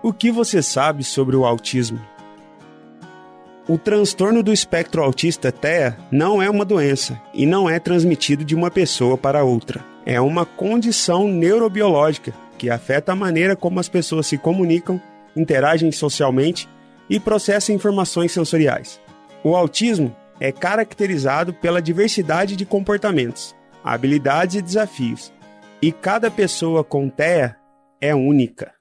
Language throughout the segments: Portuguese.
O que você sabe sobre o autismo? O transtorno do espectro autista TEA não é uma doença e não é transmitido de uma pessoa para outra. É uma condição neurobiológica que afeta a maneira como as pessoas se comunicam, interagem socialmente e processam informações sensoriais. O autismo é caracterizado pela diversidade de comportamentos, habilidades e desafios, e cada pessoa com TEA é única.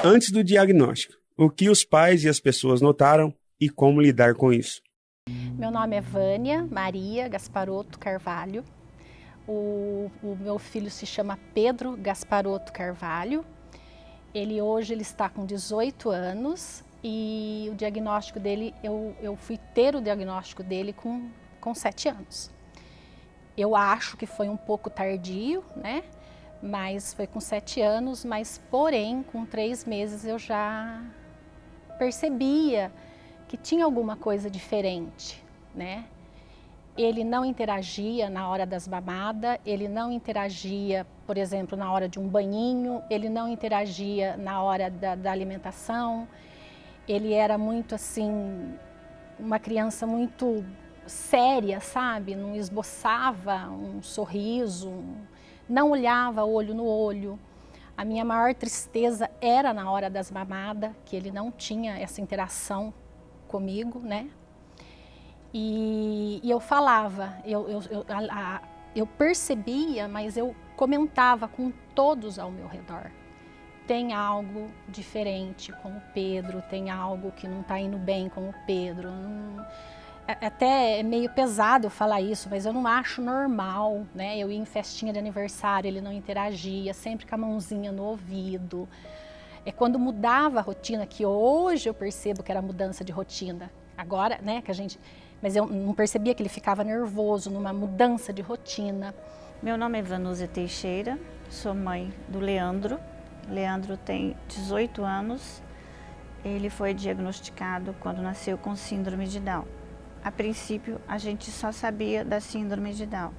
Antes do diagnóstico, o que os pais e as pessoas notaram e como lidar com isso? Meu nome é Vânia Maria Gasparotto Carvalho. O meu filho se chama Pedro Gasparotto Carvalho. Hoje ele está com 18 anos e o diagnóstico dele, eu fui ter o diagnóstico dele com 7 anos. Eu acho que foi um pouco tardio, né? Mas foi com 7 anos, mas porém com 3 meses eu já percebia que tinha alguma coisa diferente, né? Ele não interagia na hora das mamadas, ele não interagia, por exemplo, na hora de um banhinho, ele não interagia na hora da alimentação. Ele era muito assim, uma criança muito séria, sabe? Não esboçava um sorriso, não olhava olho no olho. A minha maior tristeza era na hora das mamadas, que ele não tinha essa interação comigo, né? E eu falava, eu percebia, mas eu comentava com todos ao meu redor. Tem algo diferente com o Pedro, tem algo que não está indo bem com o Pedro. Até é meio pesado eu falar isso, mas eu não acho normal, né? Eu ia em festinha de aniversário, ele não interagia, sempre com a mãozinha no ouvido. É quando mudava a rotina, que hoje eu percebo que era mudança de rotina. Agora, né, mas eu não percebia que ele ficava nervoso numa mudança de rotina. Meu nome é Vanúzia Teixeira, sou mãe do Leandro. Leandro tem 18 anos. Ele foi diagnosticado quando nasceu com síndrome de Down. A princípio, a gente só sabia da síndrome de Down.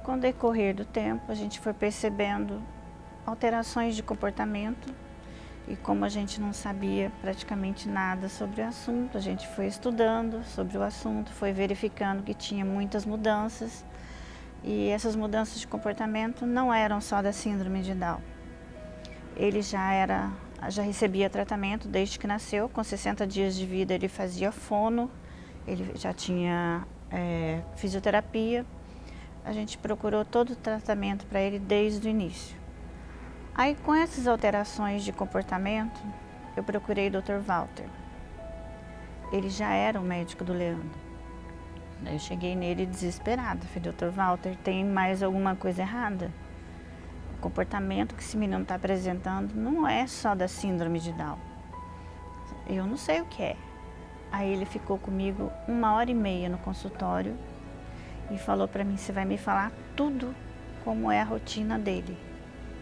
Com o decorrer do tempo, a gente foi percebendo alterações de comportamento. E como a gente não sabia praticamente nada sobre o assunto, a gente foi estudando sobre o assunto, foi verificando que tinha muitas mudanças. E essas mudanças de comportamento não eram só da síndrome de Down. Ele já recebia tratamento desde que nasceu, com 60 dias de vida ele fazia fono, ele já tinha fisioterapia. A gente procurou todo o tratamento para ele desde o início. Aí, com essas alterações de comportamento, eu procurei o Dr. Walter. Ele já era o médico do Leandro. Daí eu cheguei nele desesperada. Falei, Dr. Walter, tem mais alguma coisa errada? O comportamento que esse menino está apresentando não é só da síndrome de Down. Eu não sei o que é. Aí ele ficou comigo 1h30 no consultório e falou para mim, você vai me falar tudo como é a rotina dele.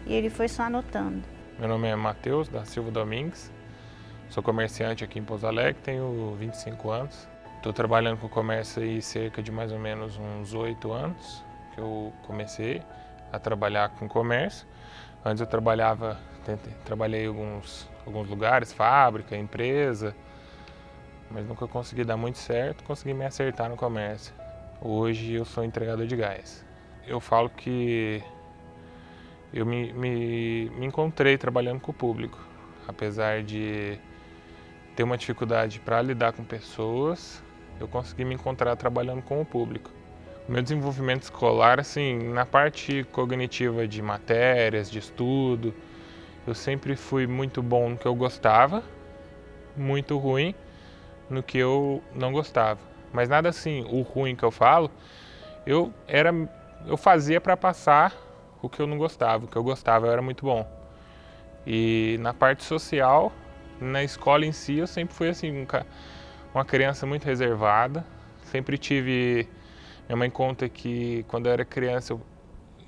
E ele foi só anotando. Meu nome é Matheus da Silva Domingues, sou comerciante aqui em Pouso Alegre, tenho 25 anos. Estou trabalhando com comércio aí cerca de mais ou menos uns 8 anos, que eu comecei a trabalhar com comércio. Antes eu trabalhei em alguns lugares, fábrica, empresa, mas nunca consegui dar muito certo, consegui me acertar no comércio. Hoje eu sou entregador de gás. Eu falo que eu me encontrei trabalhando com o público, apesar de ter uma dificuldade para lidar com pessoas, eu consegui me encontrar trabalhando com o público. O meu desenvolvimento escolar, assim, na parte cognitiva de matérias, de estudo, eu sempre fui muito bom no que eu gostava, muito ruim no que eu não gostava. Mas nada assim, o ruim que eu falo, eu fazia para passar o que eu não gostava. O que eu gostava eu era muito bom. E na parte social, na escola em si, eu sempre fui assim, uma criança muito reservada. Sempre tive... Minha mãe conta que quando eu era criança,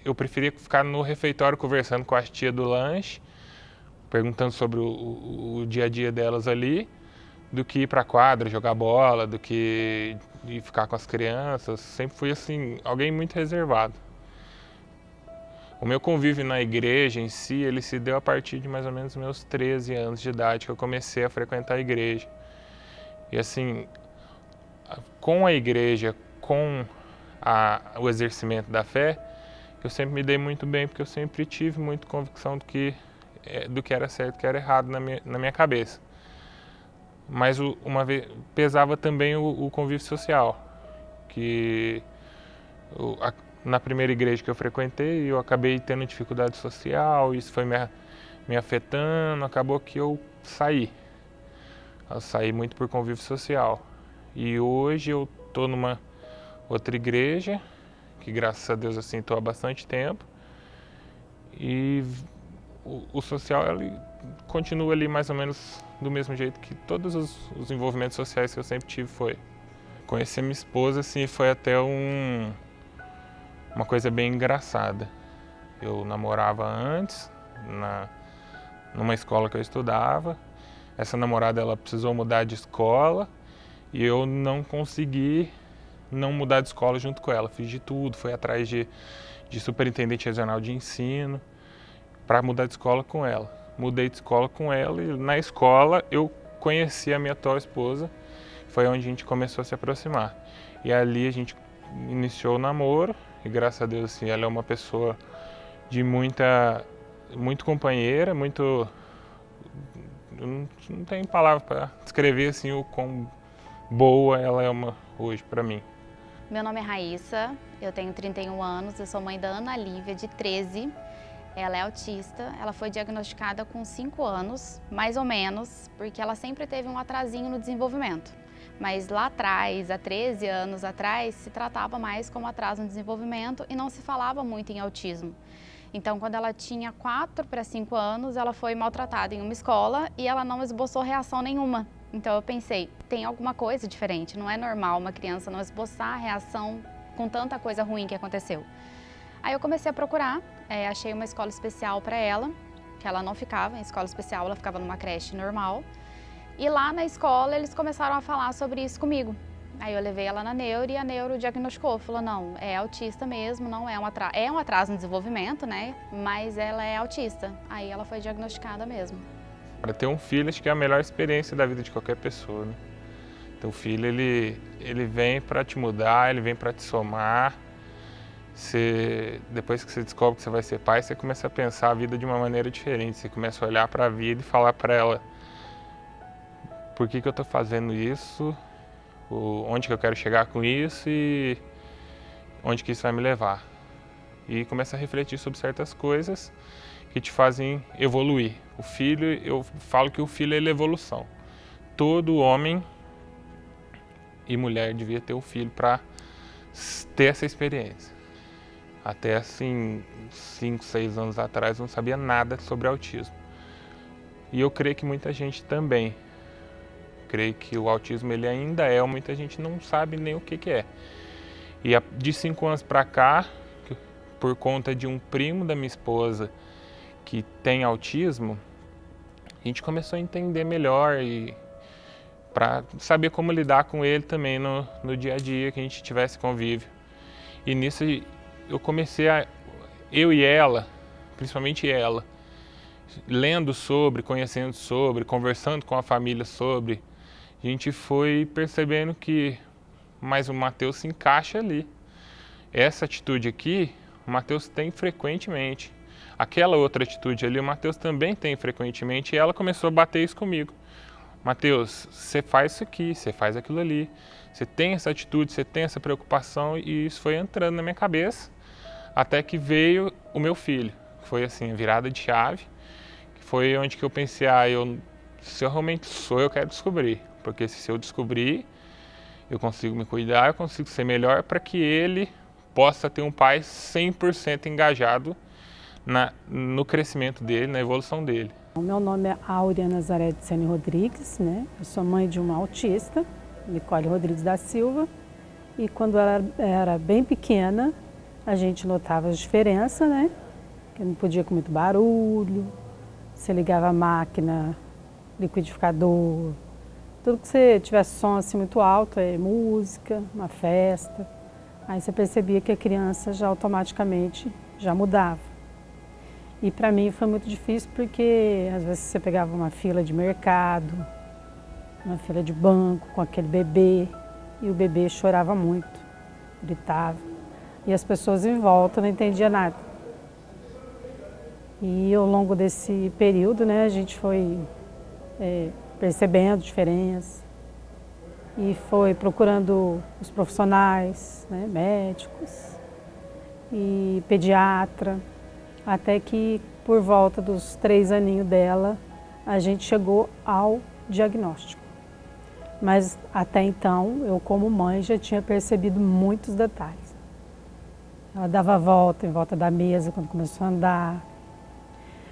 eu preferia ficar no refeitório conversando com as tias do lanche, perguntando sobre o dia a dia delas ali, do que ir para a quadra, jogar bola, do que ir ficar com as crianças. Sempre fui assim, alguém muito reservado. O meu convívio na igreja em si, ele se deu a partir de mais ou menos meus 13 anos de idade, que eu comecei a frequentar a igreja. E assim, com a igreja, com o exercimento da fé, eu sempre me dei muito bem, porque eu sempre tive muita convicção do que era certo e que era errado na minha cabeça. Mas uma vez pesava também o convívio social, que na primeira igreja que eu frequentei, eu acabei tendo dificuldade social, isso foi me afetando, acabou que eu saí. Eu saí muito por convívio social. E hoje eu estou numa outra igreja, que graças a Deus assim estou há bastante tempo, e o social ele continua ali mais ou menos do mesmo jeito que todos os envolvimentos sociais que eu sempre tive foi. Conhecer minha esposa assim, foi até uma coisa bem engraçada. Eu namorava antes, numa escola que eu estudava. Essa namorada ela precisou mudar de escola e eu não consegui não mudar de escola junto com ela. Fiz de tudo, fui atrás de superintendente regional de ensino para mudar de escola com ela. Mudei de escola com ela e na escola eu conheci a minha atual esposa. Foi onde a gente começou a se aproximar. E ali a gente iniciou o namoro e graças a Deus assim, ela é uma pessoa de muito companheira, muito... Eu não tenho palavra para descrever assim, o quão boa ela é hoje para mim. Meu nome é Raíssa, eu tenho 31 anos, eu sou mãe da Ana Lívia, de 13. Ela é autista, ela foi diagnosticada com 5 anos, mais ou menos, porque ela sempre teve um atrasinho no desenvolvimento. Mas lá atrás, há 13 anos atrás, se tratava mais como atraso no desenvolvimento e não se falava muito em autismo. Então, quando ela tinha 4 para 5 anos, ela foi maltratada em uma escola e ela não esboçou reação nenhuma. Então eu pensei, tem alguma coisa diferente, não é normal uma criança não esboçar reação com tanta coisa ruim que aconteceu. Aí eu comecei a procurar, achei uma escola especial para ela, que ela não ficava em escola especial, ela ficava numa creche normal. E lá na escola eles começaram a falar sobre isso comigo. Aí eu levei ela na neuro e a neuro diagnosticou, falou não, é autista mesmo, não é um atraso no desenvolvimento, né? Mas ela é autista. Aí ela foi diagnosticada mesmo. Para ter um filho, acho que é a melhor experiência da vida de qualquer pessoa, né? Teu filho, ele vem para te mudar, ele vem para te somar. Depois que você descobre que você vai ser pai, você começa a pensar a vida de uma maneira diferente. Você começa a olhar para a vida e falar para ela por que eu estou fazendo isso, onde que eu quero chegar com isso e onde que isso vai me levar. E começa a refletir sobre certas coisas que te fazem evoluir. O filho, eu falo que o filho é evolução. Todo homem e mulher devia ter um filho para ter essa experiência. Até assim, 5, 6 anos atrás, eu não sabia nada sobre autismo. E eu creio que muita gente também. Creio que o autismo ele ainda muita gente não sabe nem o que é. E de 5 anos para cá, por conta de um primo da minha esposa que tem autismo, a gente começou a entender melhor e para saber como lidar com ele também no dia a dia, que a gente tivesse convívio. E nisso eu comecei eu e ela, principalmente ela, lendo sobre, conhecendo sobre, conversando com a família sobre, a gente foi percebendo que mais o Matheus se encaixa ali. Essa atitude aqui, o Matheus tem frequentemente. Aquela outra atitude ali, o Matheus também tem frequentemente e ela começou a bater isso comigo. Matheus, você faz isso aqui, você faz aquilo ali, você tem essa atitude, você tem essa preocupação e isso foi entrando na minha cabeça até que veio o meu filho. Foi assim, a virada de chave, que foi onde que eu pensei, se eu realmente sou, eu quero descobrir. Porque se eu descobrir, eu consigo me cuidar, eu consigo ser melhor para que ele possa ter um pai 100% engajado no crescimento dele, na evolução dele. O meu nome é Áurea Nazaré de Sene Rodrigues, né? Eu sou mãe de uma autista, Nicole Rodrigues da Silva, e quando ela era bem pequena, a gente notava as diferenças, né? Que não podia com muito barulho, você ligava a máquina, liquidificador, tudo que você tivesse som assim muito alto, música, uma festa, aí você percebia que a criança já automaticamente já mudava. E para mim foi muito difícil porque às vezes você pegava uma fila de mercado, uma fila de banco com aquele bebê e o bebê chorava muito, gritava. E as pessoas em volta não entendiam nada. E ao longo desse período, né, a gente foi percebendo diferenças e foi procurando os profissionais, né, médicos e pediatra, até que por volta dos 3 aninhos dela, a gente chegou ao diagnóstico. Mas até então, eu como mãe já tinha percebido muitos detalhes. Ela dava a volta em volta da mesa quando começou a andar.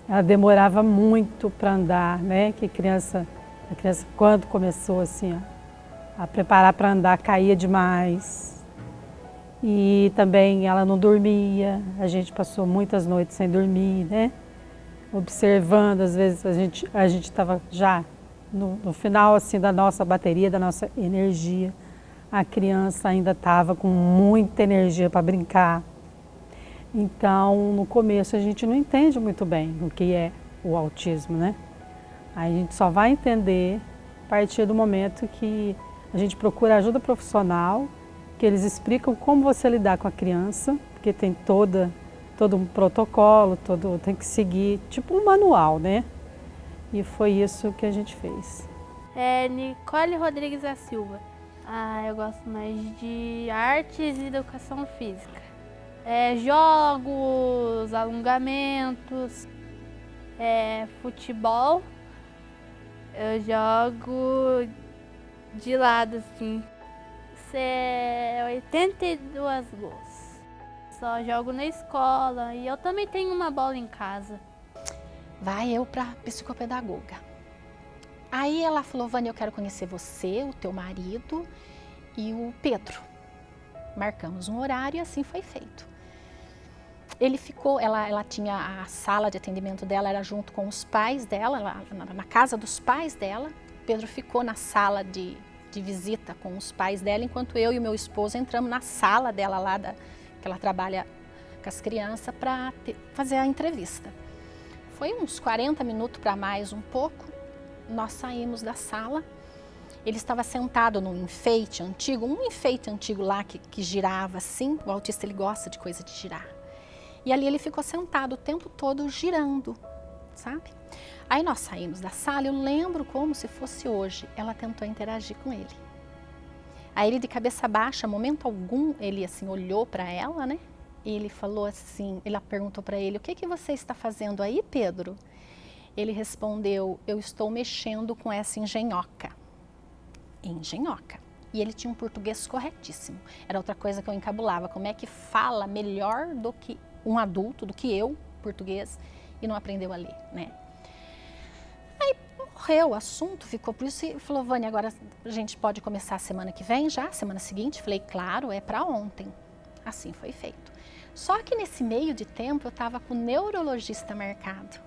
Ela demorava muito para andar, né? Que a criança quando começou assim, ó, a preparar para andar, caía demais. E também ela não dormia, a gente passou muitas noites sem dormir, né? Observando, às vezes a gente estava já no final assim da nossa bateria, da nossa energia. A criança ainda estava com muita energia para brincar. Então, no começo a gente não entende muito bem o que é o autismo, né? Aí a gente só vai entender a partir do momento que a gente procura ajuda profissional, que eles explicam como você lidar com a criança, porque tem todo um protocolo, tem que seguir, tipo um manual, né? E foi isso que a gente fez. Nicole Rodrigues da Silva. Eu gosto mais de artes e educação física. Jogos, alongamentos, futebol. Eu jogo de lado, assim. 82 gols. Só jogo na escola e eu também tenho uma bola em casa. Vai eu para psicopedagoga. Aí ela falou, Vânia, eu quero conhecer você, o teu marido e o Pedro. Marcamos um horário e assim foi feito. Ele ficou, ela tinha a sala de atendimento dela, era junto com os pais dela, na casa dos pais dela. Pedro ficou na sala de visita com os pais dela, enquanto eu e o meu esposo entramos na sala dela lá, que ela trabalha com as crianças, para fazer a entrevista. Foi uns 40 minutos para mais um pouco, nós saímos da sala, ele estava sentado num enfeite antigo, lá que girava assim, o autista ele gosta de coisa de girar. E ali ele ficou sentado o tempo todo girando, sabe? Aí nós saímos da sala, eu lembro como se fosse hoje, ela tentou interagir com ele. Aí ele de cabeça baixa, momento algum, ele assim olhou para ela, né? E ele falou assim, ela perguntou para ele, o que você está fazendo aí, Pedro? Ele respondeu, eu estou mexendo com essa engenhoca. Engenhoca. E ele tinha um português corretíssimo. Era outra coisa que eu encabulava, como é que fala melhor do que um adulto, do que eu, português, e não aprendeu a ler, né? Morreu o assunto, ficou por isso e falou, Vânia, agora a gente pode começar a semana que vem já, semana seguinte? Falei, claro, é para ontem. Assim foi feito. Só que nesse meio de tempo eu estava com o neurologista marcado,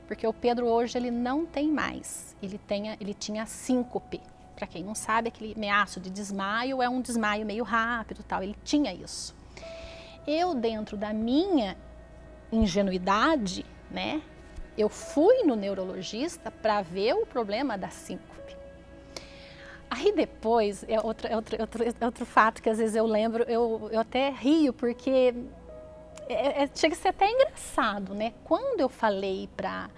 porque o Pedro hoje ele não tem mais, ele tinha síncope. Para quem não sabe, aquele ameaço de desmaio é um desmaio meio rápido, tal. Ele tinha isso. Eu, dentro da minha ingenuidade, né? Eu fui no neurologista para ver o problema da síncope. Aí depois, outro fato que às vezes eu lembro, eu até rio, porque chega a ser até engraçado, né? Quando eu falei para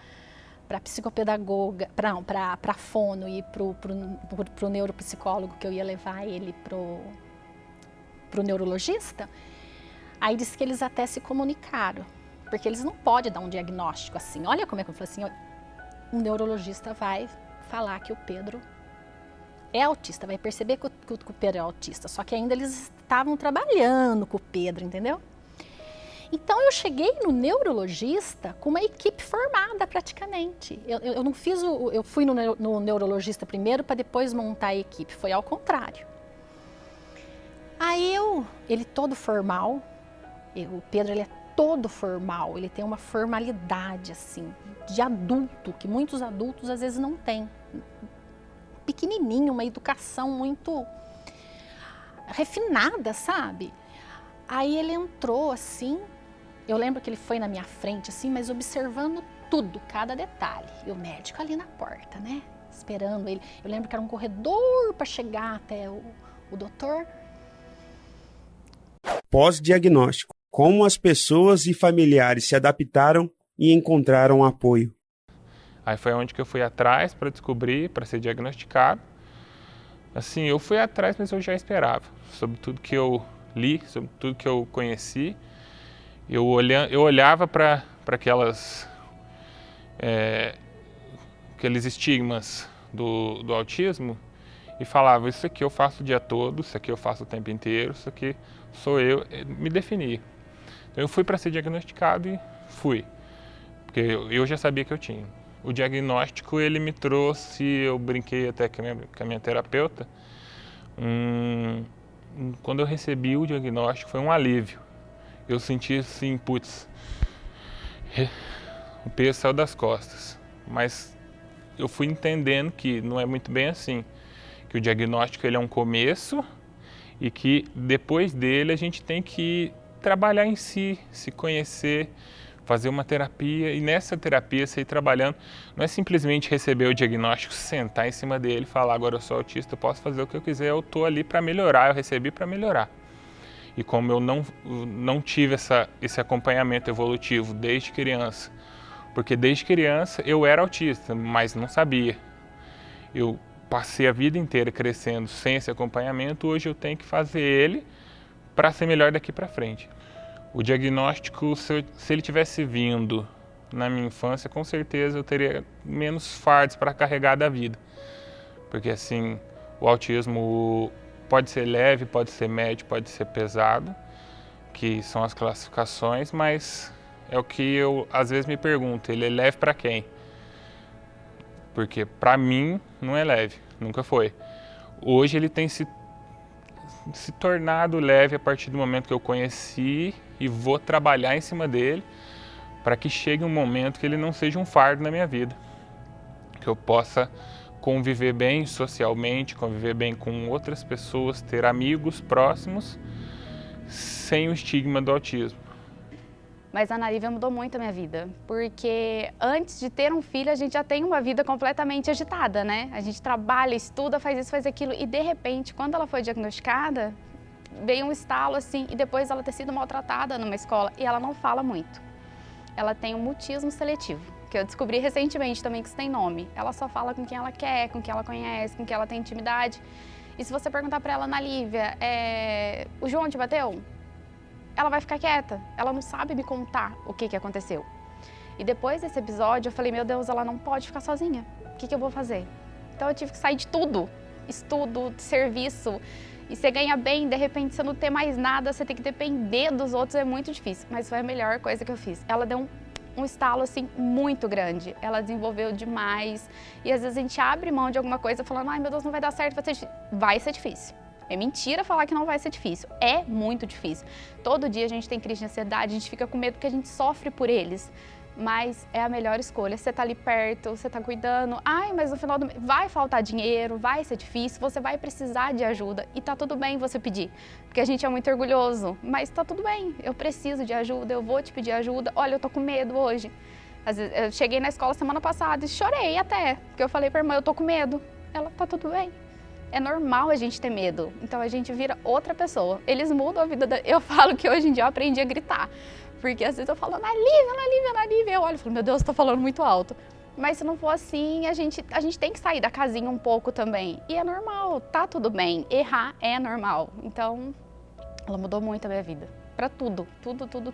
psicopedagoga, para fono e pro neuropsicólogo que eu ia levar ele pro neurologista, aí disse que eles até se comunicaram. Porque eles não podem dar um diagnóstico assim. Olha como é que eu falei assim, um neurologista vai falar que o Pedro é autista, vai perceber que o Pedro é autista, só que ainda eles estavam trabalhando com o Pedro, entendeu? Então eu cheguei no neurologista com uma equipe formada praticamente. Eu não fiz eu fui no neurologista primeiro para depois montar a equipe, foi ao contrário. Aí ele todo formal, o Pedro ele é todo formal, ele tem uma formalidade assim, de adulto, que muitos adultos às vezes não têm. Pequenininho, uma educação muito refinada, sabe? Aí ele entrou assim, Eu lembro que ele foi na minha frente, assim, mas observando tudo, cada detalhe. E o médico ali na porta, né? Esperando ele. Eu lembro que era um corredor para chegar até o doutor. Pós-diagnóstico. Como as pessoas e familiares se adaptaram e encontraram apoio. Aí foi onde que eu fui atrás para descobrir, para ser diagnosticado. Assim, eu fui atrás, mas eu já esperava. Sobre tudo que eu li, sobre tudo que eu conheci. Eu olhava para aqueles estigmas do autismo e falava, isso aqui eu faço o dia todo, isso aqui eu faço o tempo inteiro, isso aqui sou eu, me definia. Então eu fui para ser diagnosticado e fui, porque eu já sabia que eu tinha. O diagnóstico, ele me trouxe, eu brinquei até com a minha terapeuta, quando eu recebi o diagnóstico foi um alívio. Eu senti assim, putz, o peso saiu das costas, mas eu fui entendendo que não é muito bem assim, que o diagnóstico ele é um começo e que depois dele a gente tem que trabalhar em si, se conhecer, fazer uma terapia e nessa terapia você ir trabalhando, não é simplesmente receber o diagnóstico, sentar em cima dele e falar agora eu sou autista, eu posso fazer o que eu quiser, eu estou ali para melhorar, eu recebi para melhorar. E como eu não tive esse acompanhamento evolutivo desde criança, porque desde criança eu era autista, mas não sabia. Eu passei a vida inteira crescendo sem esse acompanhamento, hoje eu tenho que fazer ele para ser melhor daqui para frente. O diagnóstico, se ele tivesse vindo na minha infância, com certeza eu teria menos fardos para carregar da vida. Porque assim, o autismo pode ser leve, pode ser médio, pode ser pesado, que são as classificações, mas é o que eu às vezes me pergunto, ele é leve para quem? Porque para mim não é leve, nunca foi. Hoje ele tem se tornado leve a partir do momento que eu conheci e vou trabalhar em cima dele para que chegue um momento que ele não seja um fardo na minha vida, que eu possa conviver bem socialmente, conviver bem com outras pessoas, ter amigos próximos, sem o estigma do autismo. Mas a Ana Lívia mudou muito a minha vida, porque antes de ter um filho, a gente já tem uma vida completamente agitada, né? A gente trabalha, estuda, faz isso, faz aquilo, e de repente, quando ela foi diagnosticada, veio um estalo assim, e depois ela ter sido maltratada numa escola, e ela não fala muito. Ela tem um mutismo seletivo, que eu descobri recentemente também que isso tem nome. Ela só fala com quem ela quer, com quem ela conhece, com quem ela tem intimidade. E se você perguntar pra ela, Ana Lívia, o João te bateu? Ela vai ficar quieta, ela não sabe me contar o que aconteceu. E depois desse episódio eu falei, meu Deus, ela não pode ficar sozinha, o que eu vou fazer? Então eu tive que sair de tudo, estudo, serviço, e você ganha bem, de repente você não tem mais nada, você tem que depender dos outros, é muito difícil, mas foi a melhor coisa que eu fiz. Ela deu um estalo assim muito grande, ela desenvolveu demais, e às vezes a gente abre mão de alguma coisa falando, ai meu Deus, não vai dar certo, vai ser difícil. É mentira falar que não vai ser difícil, é muito difícil. Todo dia a gente tem crise de ansiedade, a gente fica com medo porque a gente sofre por eles. Mas é a melhor escolha, você tá ali perto, você tá cuidando, ai, mas no final do mês vai faltar dinheiro, vai ser difícil, você vai precisar de ajuda e tá tudo bem você pedir, porque a gente é muito orgulhoso, mas tá tudo bem, eu preciso de ajuda, eu vou te pedir ajuda, olha, eu tô com medo hoje. Às vezes, eu cheguei na escola semana passada e chorei até, porque eu falei pra irmã, eu tô com medo, ela, tá tudo bem. É normal a gente ter medo, então a gente vira outra pessoa. Eles mudam a vida Eu falo que hoje em dia eu aprendi a gritar, porque às vezes eu falo, Ana Lívia, Ana Lívia, Ana Lívia, eu olho e falo, meu Deus, eu tô falando muito alto. Mas se não for assim, a gente tem que sair da casinha um pouco também. E é normal, tá tudo bem, errar é normal. Então, ela mudou muito a minha vida, pra tudo, tudo.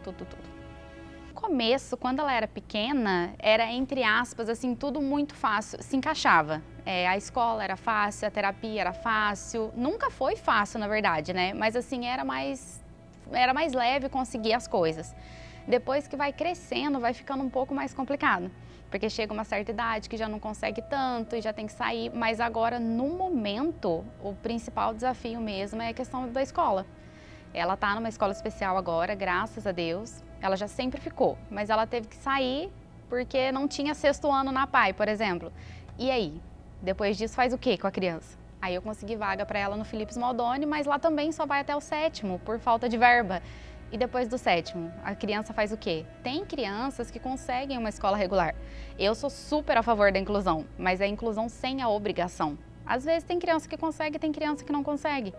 No começo, quando ela era pequena, era entre aspas, assim, tudo muito fácil, se encaixava. A escola era fácil, a terapia era fácil, nunca foi fácil, na verdade, né? Mas assim, era mais leve conseguir as coisas. Depois que vai crescendo, vai ficando um pouco mais complicado, porque chega uma certa idade que já não consegue tanto e já tem que sair, mas agora, no momento, o principal desafio mesmo é a questão da escola. Ela está numa escola especial agora, graças a Deus, ela já sempre ficou, mas ela teve que sair porque não tinha 6º ano na PAI, por exemplo. E aí? Depois disso faz o quê com a criança? Aí eu consegui vaga para ela no Felipe Smaldoni, mas lá também só vai até o 7º, por falta de verba. E depois do 7º, a criança faz o quê? Tem crianças que conseguem uma escola regular. Eu sou super a favor da inclusão, mas é a inclusão sem a obrigação. Às vezes tem criança que consegue, tem criança que não consegue.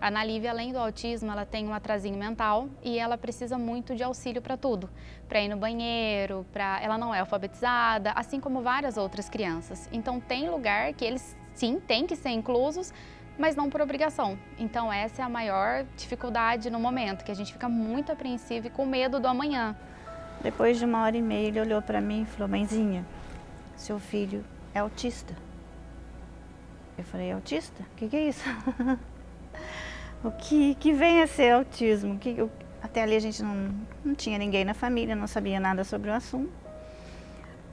A Ana Lívia, além do autismo, ela tem um atrasinho mental e ela precisa muito de auxílio para tudo. Para ir no banheiro, ela não é alfabetizada, assim como várias outras crianças. Então tem lugar que eles sim têm que ser inclusos, mas não por obrigação. Então essa é a maior dificuldade no momento, que a gente fica muito apreensivo e com medo do amanhã. Depois de 1h30 ele olhou para mim e falou: mãezinha, seu filho é autista. Eu falei: autista? O que é isso? O que vem a ser autismo? Até ali a gente não tinha ninguém na família, não sabia nada sobre o assunto.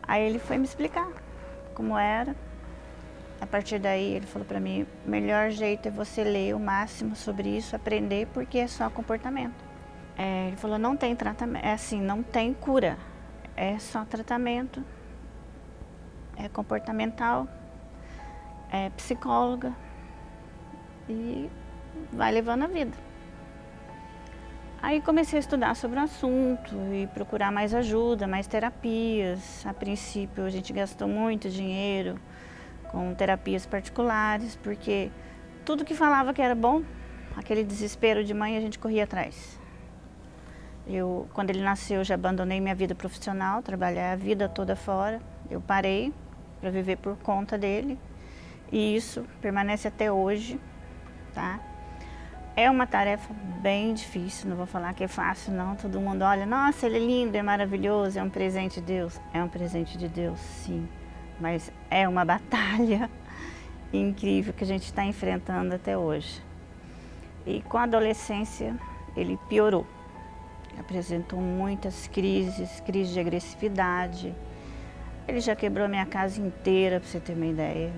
Aí ele foi me explicar como era. A partir daí ele falou para mim: o melhor jeito é você ler o máximo sobre isso, aprender, porque é só comportamento. Ele falou: não tem tratamento, não tem cura, é só tratamento, é comportamental, é psicóloga e vai levando a vida. Aí comecei a estudar sobre o assunto e procurar mais ajuda, mais terapias. A princípio a gente gastou muito dinheiro com terapias particulares, porque tudo que falava que era bom, aquele desespero de mãe, a gente corria atrás. Quando ele nasceu, já abandonei minha vida profissional, trabalhei a vida toda fora. Eu parei para viver por conta dele e isso permanece até hoje, tá? É uma tarefa bem difícil, não vou falar que é fácil não, todo mundo olha, nossa, ele é lindo, é maravilhoso, é um presente de Deus. É um presente de Deus, sim, mas é uma batalha incrível que a gente está enfrentando até hoje. E com a adolescência ele piorou, apresentou muitas crises de agressividade, ele já quebrou minha casa inteira, para você ter uma ideia.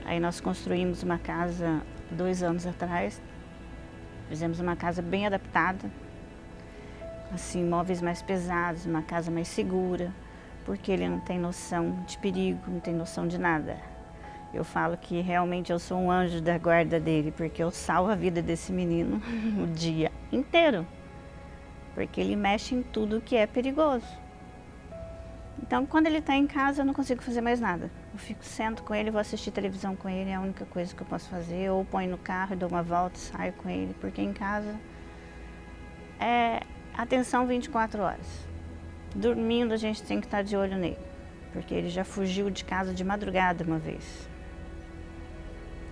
Aí nós construímos uma casa 2 anos atrás, fizemos uma casa bem adaptada, assim, móveis mais pesados, uma casa mais segura, porque ele não tem noção de perigo, não tem noção de nada. Eu falo que realmente eu sou um anjo da guarda dele, porque eu salvo a vida desse menino o dia inteiro, porque ele mexe em tudo que é perigoso. Então, quando ele está em casa, eu não consigo fazer mais nada. Eu sento com ele, vou assistir televisão com ele, é a única coisa que eu posso fazer. Ou ponho no carro e dou uma volta e saio com ele, porque em casa é atenção 24 horas. Dormindo, a gente tem que estar de olho nele, porque ele já fugiu de casa de madrugada uma vez.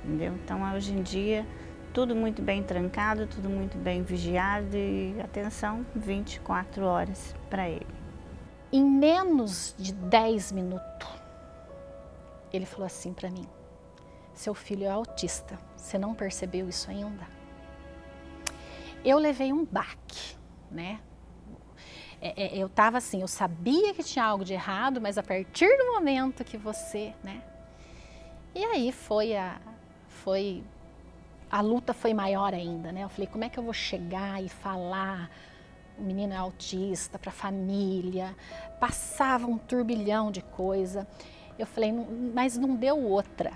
Entendeu? Então, hoje em dia, tudo muito bem trancado, tudo muito bem vigiado e atenção 24 horas para ele. Em menos de 10 minutos, ele falou assim para mim: seu filho é autista, você não percebeu isso ainda? Eu levei um baque, né? Eu tava assim, eu sabia que tinha algo de errado, mas a partir do momento que você, né? E aí a luta foi maior ainda, né? Eu falei: como é que eu vou chegar e falar? O menino é autista, para a família, passava um turbilhão de coisa. Eu falei: mas não deu outra.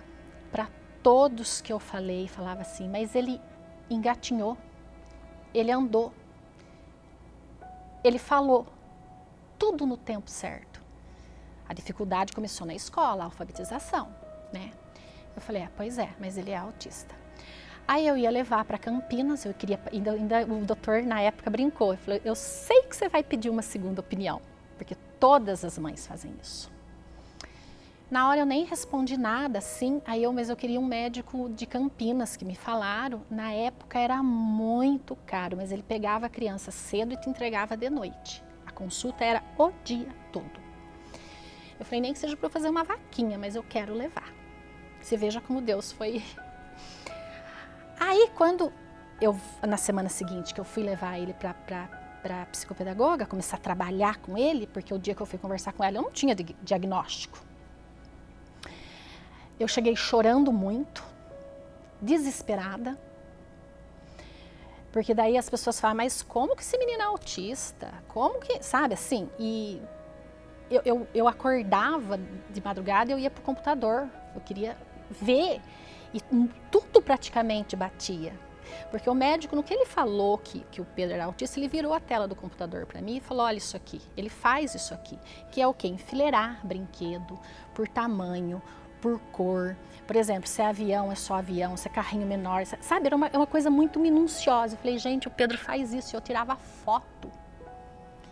Para todos que eu falei, falava assim: mas ele engatinhou, ele andou, ele falou, tudo no tempo certo. A dificuldade começou na escola, a alfabetização, né? Eu falei: pois é, mas ele é autista. Aí eu ia levar para Campinas, eu queria, ainda o doutor na época brincou, ele falou: eu sei que você vai pedir uma segunda opinião, porque todas as mães fazem isso. Na hora eu nem respondi nada, assim, mas eu queria um médico de Campinas, que me falaram, na época era muito caro, mas ele pegava a criança cedo e te entregava de noite. A consulta era o dia todo. Eu falei: nem que seja para eu fazer uma vaquinha, mas eu quero levar. Você veja como Deus foi... Aí, na semana seguinte, que eu fui levar ele para psicopedagoga, começar a trabalhar com ele, porque o dia que eu fui conversar com ela, eu não tinha diagnóstico. Eu cheguei chorando muito, desesperada, porque daí as pessoas falam: mas como que esse menino é autista? Como que, sabe, assim? E eu acordava de madrugada e eu ia pro computador, eu queria ver. E tudo praticamente batia. Porque o médico, no que ele falou que o Pedro era autista, ele virou a tela do computador para mim e falou, olha isso aqui, ele faz isso aqui, que é o quê? Enfileirar brinquedo por tamanho, por cor. Por exemplo, se é avião, é só avião, se é carrinho menor, sabe? É uma coisa muito minuciosa. Eu falei, gente, o Pedro faz isso, e eu tirava foto.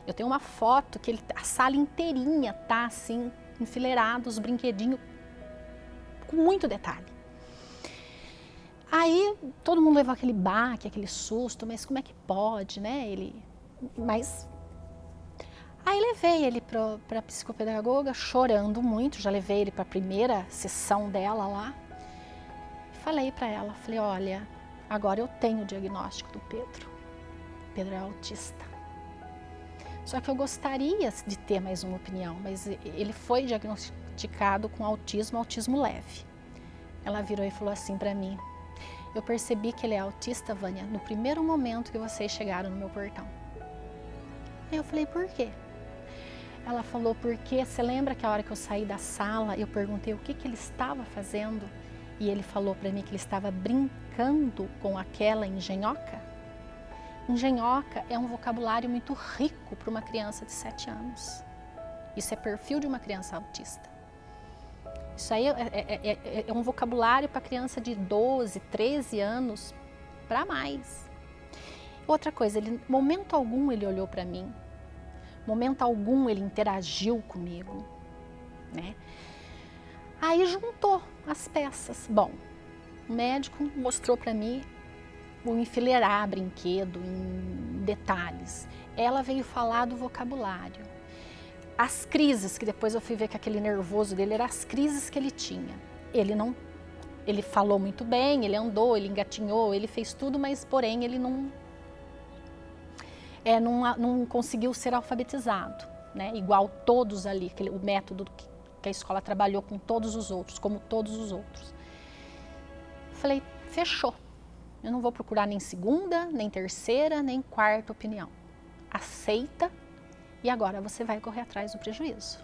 Eu tenho uma foto que a sala inteirinha tá assim, enfileirado, os brinquedinhos, com muito detalhe. Aí todo mundo levou aquele baque, aquele susto, mas como é que pode, né? Aí levei ele para a psicopedagoga, chorando muito, já levei ele para a primeira sessão dela lá. Falei para ela, falei, olha, agora eu tenho o diagnóstico do Pedro. Pedro é autista. Só que eu gostaria de ter mais uma opinião, mas ele foi diagnosticado com autismo leve. Ela virou e falou assim para mim, eu percebi que ele é autista, Vânia, no primeiro momento que vocês chegaram no meu portão. Aí eu falei, por quê? Ela falou, porque você lembra que a hora que eu saí da sala, eu perguntei o que ele estava fazendo? E ele falou para mim que ele estava brincando com aquela engenhoca? Engenhoca é um vocabulário muito rico para uma criança de 7 anos. Isso é perfil de uma criança autista. Isso aí é um vocabulário para criança de 12, 13 anos para mais. Outra coisa, momento algum ele olhou para mim, momento algum ele interagiu comigo, né? Aí juntou as peças. Bom, o médico mostrou para mim o enfileirar brinquedo em detalhes. Ela veio falar do vocabulário. As crises, que depois eu fui ver que aquele nervoso dele eram as crises que ele tinha. Ele falou muito bem, ele andou, ele engatinhou, ele fez tudo, mas porém ele não conseguiu ser alfabetizado, né? Igual todos ali, o método que a escola trabalhou com todos os outros, como todos os outros. Falei, fechou. Eu não vou procurar nem segunda, nem terceira, nem quarta opinião. Aceita. E agora você vai correr atrás do prejuízo.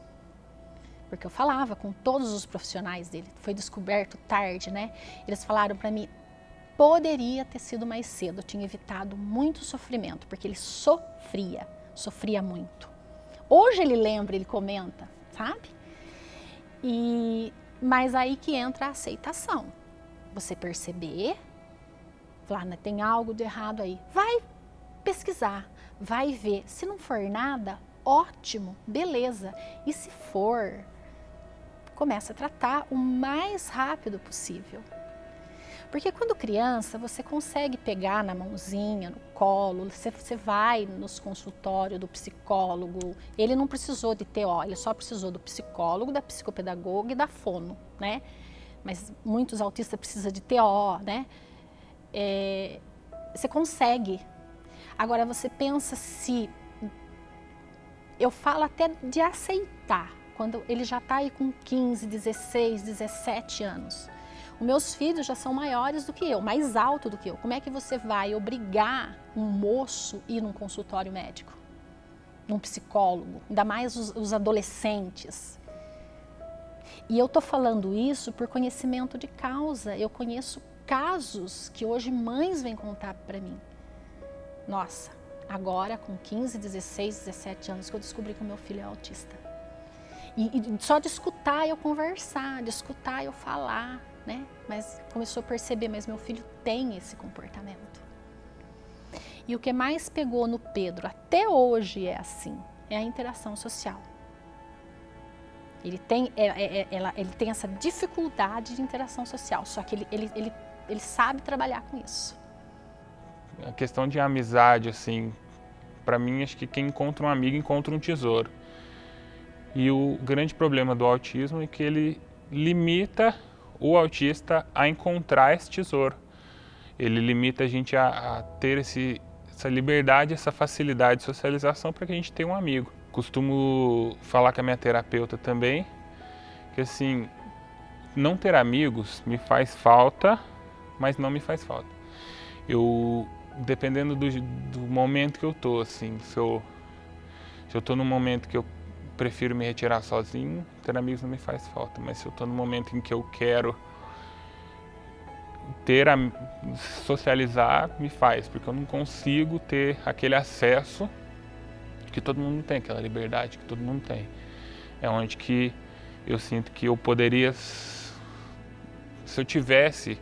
Porque eu falava com todos os profissionais dele, foi descoberto tarde, né? Eles falaram para mim, poderia ter sido mais cedo, eu tinha evitado muito sofrimento, porque ele sofria muito. Hoje ele lembra, ele comenta, sabe? Mas aí que entra a aceitação. Você perceber, falar, tem algo de errado aí, vai pesquisar, vai ver. Se não for nada, ótimo, beleza. E se for, começa a tratar o mais rápido possível. Porque quando criança, você consegue pegar na mãozinha, no colo, você vai nos consultórios do psicólogo. Ele não precisou de TO, ele só precisou do psicólogo, da psicopedagoga e da fono, né? Mas muitos autistas precisam de TO, né? Você consegue. Agora você pensa se... Eu falo até de aceitar, quando ele já está aí com 15, 16, 17 anos. Os meus filhos já são maiores do que eu, mais alto do que eu. Como é que você vai obrigar um moço a ir num consultório médico? Num psicólogo? Ainda mais os adolescentes. E eu estou falando isso por conhecimento de causa. Eu conheço casos que hoje mães vêm contar para mim. Nossa, agora com 15, 16, 17 anos que eu descobri que o meu filho é autista. E só de escutar eu conversar, de escutar eu falar, né? Mas começou a perceber, mas meu filho tem esse comportamento. E o que mais pegou no Pedro, até hoje é assim, é a interação social. Ele tem essa dificuldade de interação social, só que ele sabe trabalhar com isso. A questão de amizade, assim, para mim, acho que quem encontra um amigo encontra um tesouro. E o grande problema do autismo é que ele limita o autista a encontrar esse tesouro. Ele limita a gente a ter essa liberdade, essa facilidade de socialização para que a gente tenha um amigo. Costumo falar com a minha terapeuta também, que assim, não ter amigos me faz falta, mas não me faz falta. Dependendo do momento que eu tô, assim, se eu tô num momento que eu prefiro me retirar sozinho, ter amigos não me faz falta, mas se eu tô num momento em que eu quero socializar me faz, porque eu não consigo ter aquele acesso que todo mundo tem, aquela liberdade que todo mundo tem. É onde que eu sinto que eu poderia, se eu tivesse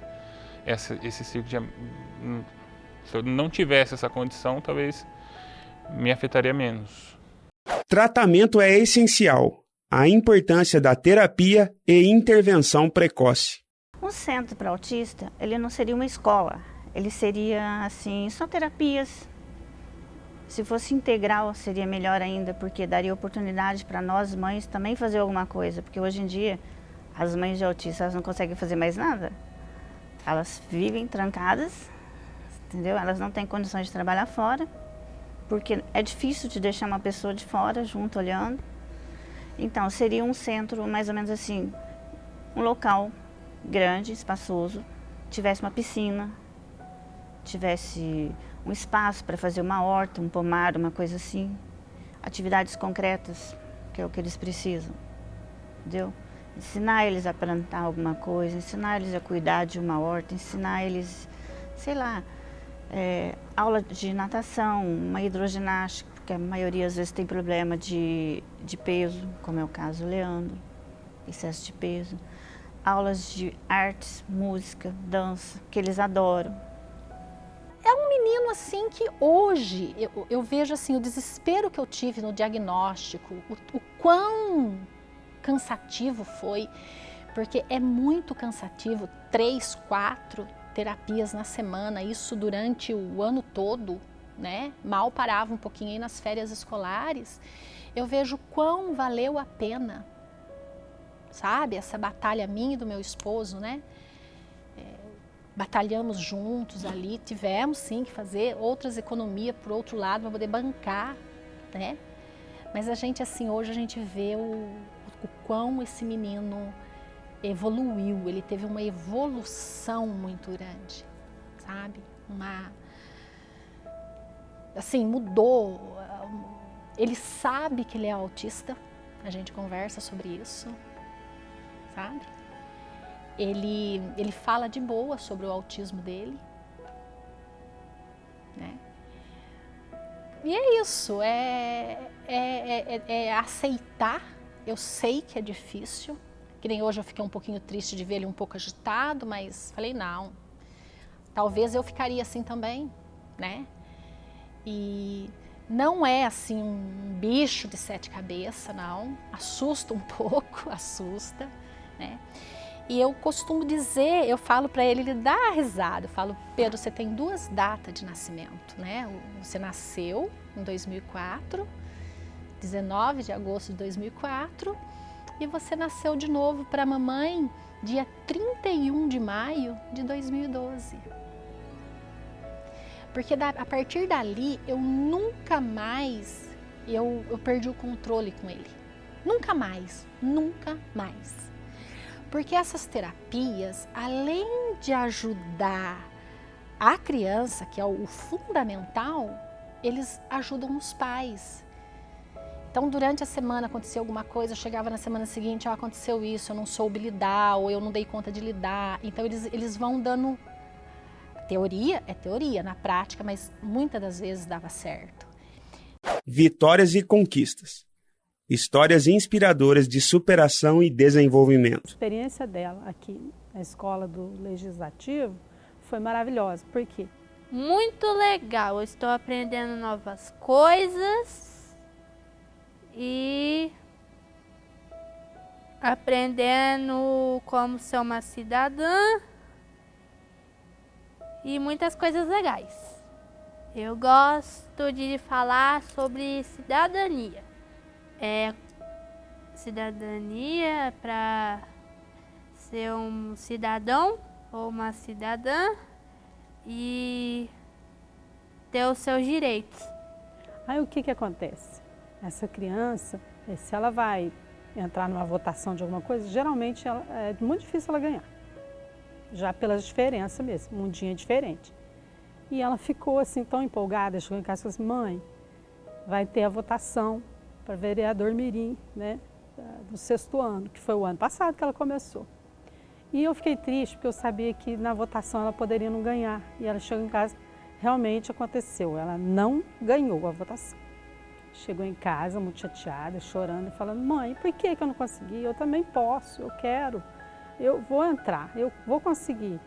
esse ciclo de... Se eu não tivesse essa condição, talvez me afetaria menos. Tratamento é essencial. A importância da terapia e intervenção precoce. Um centro para autista, ele não seria uma escola. Ele seria, assim, só terapias. Se fosse integral, seria melhor ainda, porque daria oportunidade para nós, mães, também fazer alguma coisa. Porque hoje em dia, as mães de autistas elas não conseguem fazer mais nada. Elas vivem trancadas, entendeu? Elas não têm condições de trabalhar fora, porque é difícil de deixar uma pessoa de fora junto, olhando. Então, seria um centro, mais ou menos assim, um local grande, espaçoso, tivesse uma piscina, tivesse um espaço para fazer uma horta, um pomar, uma coisa assim. Atividades concretas, que é o que eles precisam, entendeu? Ensinar eles a plantar alguma coisa, ensinar eles a cuidar de uma horta, ensinar eles, sei lá, aula de natação, uma hidroginástica, porque a maioria às vezes tem problema de peso, como é o caso do Leandro, excesso de peso. Aulas de artes, música, dança, que eles adoram. É um menino assim que hoje eu vejo assim o desespero que eu tive no diagnóstico, o quão cansativo foi, porque é muito cansativo, 3, 4 terapias na semana, isso durante o ano todo, né? Mal parava um pouquinho aí nas férias escolares. Eu vejo quão valeu a pena, sabe? Essa batalha minha e do meu esposo, né? Batalhamos juntos ali, tivemos sim que fazer outras economias por outro lado para poder bancar, né? Mas a gente assim, hoje a gente vê o quão esse menino evoluiu, ele teve uma evolução muito grande, sabe? Assim, mudou, ele sabe que ele é autista, a gente conversa sobre isso, sabe? Ele fala de boa sobre o autismo dele, né? E é isso, é aceitar. Eu sei que é difícil, que nem hoje eu fiquei um pouquinho triste de ver ele um pouco agitado, mas falei não, talvez eu ficaria assim também, né? E não é assim um bicho de 7 cabeças, não, assusta um pouco, assusta, né? E eu costumo dizer, eu falo para ele, ele dá risada, eu falo, Pedro, você tem 2 datas de nascimento, né? Você nasceu em 2004, 19 de agosto de 2004, e você nasceu de novo para a mamãe dia 31 de maio de 2012. Porque a partir dali, eu nunca mais, eu perdi o controle com ele. Nunca mais, nunca mais. Porque essas terapias, além de ajudar a criança, que é o fundamental, eles ajudam os pais. Então, durante a semana aconteceu alguma coisa, eu chegava na semana seguinte, aconteceu isso, eu não soube lidar, ou eu não dei conta de lidar. Então, eles vão dando... Teoria é teoria, na prática, mas muitas das vezes dava certo. Vitórias e conquistas. Histórias inspiradoras de superação e desenvolvimento. A experiência dela aqui na escola do Legislativo foi maravilhosa. Por quê? Muito legal, eu estou aprendendo novas coisas e aprendendo como ser uma cidadã e muitas coisas legais. Eu gosto de falar sobre cidadania. Cidadania para ser um cidadão ou uma cidadã e ter os seus direitos. Aí o que acontece? Essa criança, se ela vai entrar numa votação de alguma coisa, geralmente é muito difícil ela ganhar. Já pelas diferenças mesmo, um mundinho é diferente. E ela ficou assim tão empolgada, chegou em casa e falou assim, mãe, vai ter a votação para vereador mirim, né, do 6º ano, que foi o ano passado que ela começou. E eu fiquei triste porque eu sabia que na votação ela poderia não ganhar. E ela chegou em casa, realmente aconteceu, ela não ganhou a votação. Chegou em casa muito chateada, chorando, falando, mãe, por que eu não consegui? Eu também posso, eu quero, eu vou entrar, eu vou conseguir.